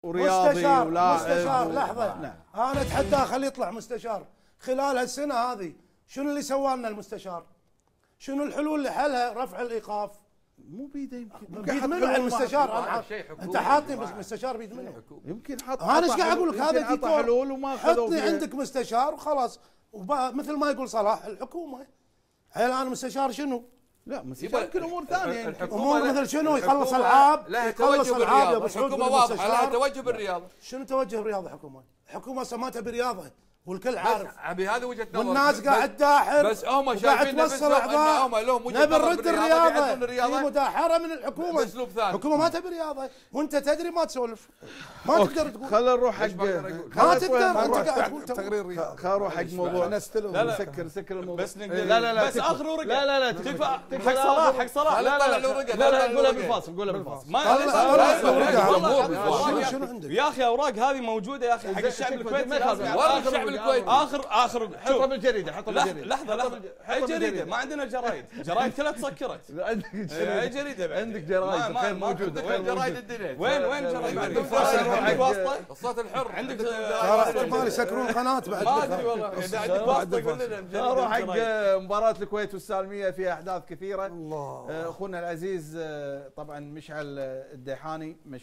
ورياضي مستشار ولاعب مستشار لحظه. نعم. انا اتحداه خليه يطلع مستشار خلال هالسنه هذه. شنو اللي سوى لنا المستشار؟ شنو الحلول اللي حلها؟ رفع الايقاف. مو بيده يمكن بيد منو المستشار؟ انت حاطني بس مستشار بيد منو؟ يمكن حط. انا ايش قاعد اقول لك؟ هذا حط حلول وما خذوا حطني فيها. عندك مستشار وخلاص. مثل ما يقول صلاح الحكومه. هل انا مستشار شنو؟ لا مستشار يمكن امور ثانيه. امور مثل شنو؟ يخلص العاب. لها يخلص توجه العاب يا بالرياضه، ابو سعود. الحكومه واضحه لها توجه بالرياضه. شنو توجه بالرياضه الحكومه؟ الحكومه سماتها برياضه والكل عارف. ابي هذه وجهه نظر. والناس قاعد تداحر. بس هم قاعد شايفين توصل اعضاء. نبي نرد الرياضه. في مداحره من الحكومه. باسلوب ثاني. الحكومه ما تبي رياضه وانت تدري ما تسولف. ما تقدر تقول. خلينا نروح حق ما تقدر. انت قاعد تقول تقرير. خلينا نروح حق موضوع. نستلم. سكر الموضوع. بس لا بس اخر ورقه. لا تكفى حق صلاح حق صلاح. لا قولها بالفاصل قولها بالفاصل. شنو عندك؟ يا اخي اوراق هذه موجوده يا اخي حق الشعب الكويتي. والله الشعب الكويتي اخر حطها بالجريده حطها بالجريده. لحظه اي جريده ما عندنا جرايد كلها تسكرت. اي جريده عندك جرايد غير موجوده. وين جرايد الدنيا؟ وين جرايد؟ عندك واسطه؟ الصوت الحر عندك ترى احتمال يسكرون قناه بعد. ما ادري والله اذا عندك واسطه قول لنا. نروح حق مباراه الكويت والسالميه فيها احداث كثيره. اخونا العزيز طبعا مشعل الديحاني مشكور.